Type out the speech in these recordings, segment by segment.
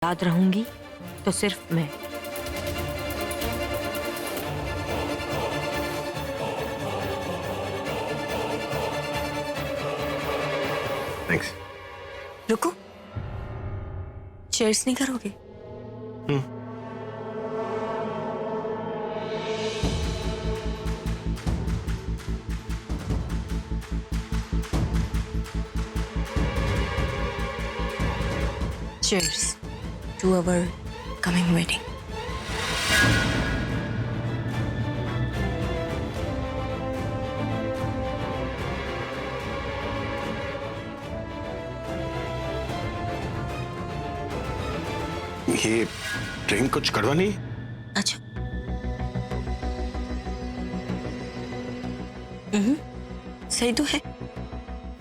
याद रहूंगी तो सिर्फ मैं। थैंक्स। रुको, चेयर्स नहीं करोगे? Cheers to our coming wedding. ये ड्रिंक कुछ कड़वा नहीं? अच्छा। सही तो है।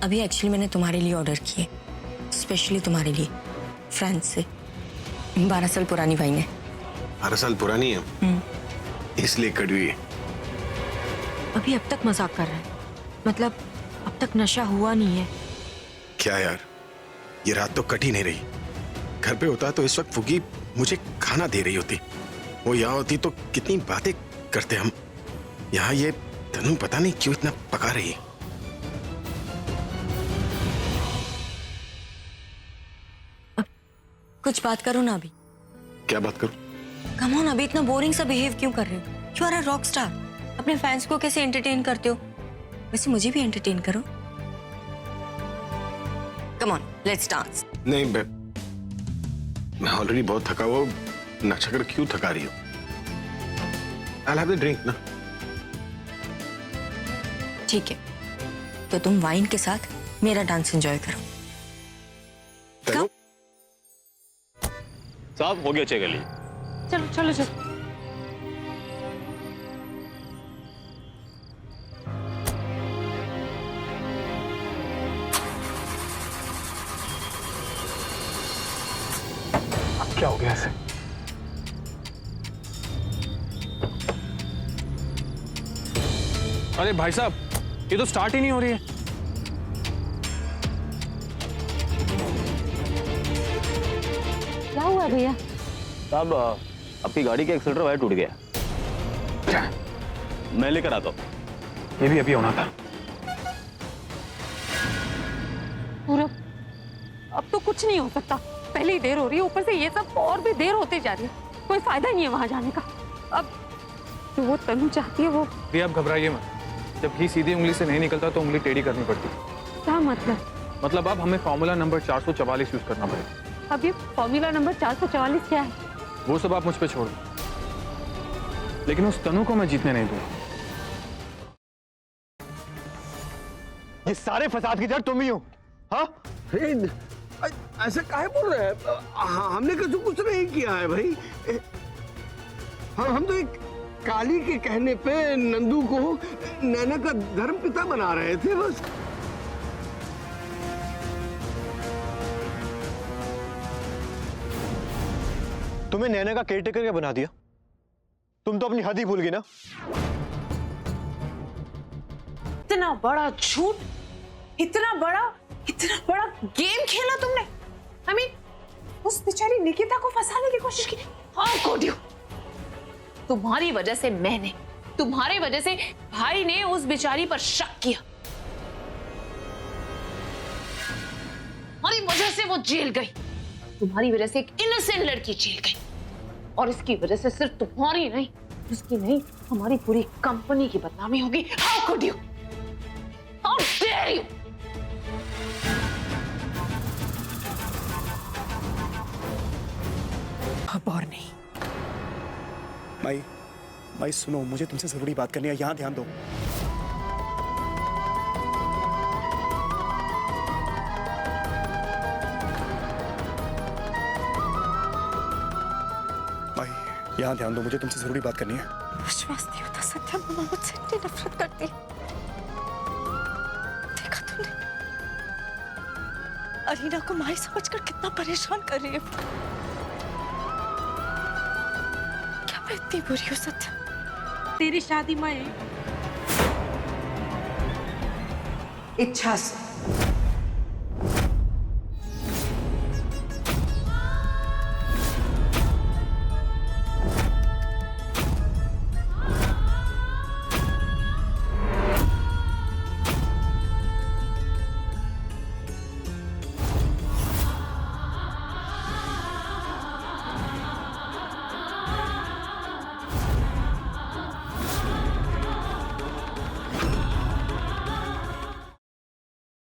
अभी एक्चुअली मैंने तुम्हारे लिए ऑर्डर किए, स्पेशली तुम्हारे लिए, फ्रांस से। 12 साल पुरानी वाइन है। 12 साल पुरानी है, इसलिए कड़वी है। अभी अब तक मजाक कर रहा है, मतलब अब तक नशा हुआ नहीं है। क्या यार, ये रात तो कट ही नहीं रही। घर पे होता तो इस वक्त फुगी मुझे खाना दे रही होती। वो यहाँ होती तो कितनी बातें करते हम। यहाँ ये तनु पता नहीं क्यों इतना पका रही है। कुछ बात करो ना अभी। क्या बात करूं? कम ऑन, अभी इतना बोरिंग सा बिहेव क्यों कर रहे हो? You are a rock star. अपने फैंस को कैसे एंटरटेन करते हो? वैसे मुझे भी एंटरटेन करो। Come on, let's dance. नहीं, मैं ऑलरेडी बहुत थका हुआ। नशा कर क्यों थका रही हो? I'll have the drink ना। ठीक है, तो तुम वाइन के साथ मेरा डांस एंजॉय करो। तनु? साहब हो गया चेक गली। चलो चलो चलो। अब क्या हो गया ऐसे? अरे भाई साहब, ये तो स्टार्ट ही नहीं हो रही है। क्या हुआ भैया? साहब, आपकी गाड़ी का एक्सीलरेटर वायर टूट गया। क्या? मैं लेकर आता हूँ। ये भी अभी होना था। पूरब, अब तो कुछ नहीं हो सकता। पहले ही देर हो रही है, ऊपर से ये सब और भी देर होते जा रही है। कोई फायदा नहीं है वहां जाने का। अब जो वो तनु चाहती है वो। भी आप घबराइए मत। जब घी सीधी उंगली से नहीं निकलता तो उंगली टेढ़ी करनी पड़ती। क्या मतलब? मतलब अब हमें फॉर्मूला नंबर 444 यूज करना पड़ेगा। अब ये फॉर्मूला नंबर 444 क्या है? वो सब आप मुझ पे छोड़ दो, लेकिन उस तनु को मैं जीतने नहीं दूंगा। ये सारे फसाद की जड़ तुम ही हो। हाँ? ऐसा काहे बोल रहे हैं? हमने कुछ नहीं किया है भाई। हम तो एक काली के कहने पे नंदू को नैना का धर्म पिता बना रहे थे बस। तुम्हें नैना का केयरटेकर क्या बना दिया? तुम तो अपनी हद ही भूल गई ना। इतना बड़ा झूठ, इतना बड़ा गेम खेला तुमने। I mean, उस बेचारी निकिता को फंसाने की कोशिश की। How could you? तुम्हारी वजह से मैंने, तुम्हारी वजह से भाई ने उस बेचारी पर शक किया। तुम्हारी वजह से वो जेल गई। तुम्हारी वजह से एक इनोसेंट लड़की जेल गई। और इसकी वजह से सिर्फ तुम्हारी नहीं, उसकी नहीं, हमारी पूरी कंपनी की बदनामी होगी। How could you? How dare you? अब और नहीं। माई सुनो, मुझे तुमसे जरूरी बात करनी है। यहाँ ध्यान दो। माई, यहाँ ध्यान दो, मुझे तुमसे जरूरी बात करनी है। विश्वास नहीं होता सत्या, मम्मा मुझसे इतनी नफरत करती है। देखा तुमने अरीना को माई समझकर कितना परेशान कर रही है। क्या मैं इतनी बुरी हूँ सत्या? तेरी शादी में इच्छा से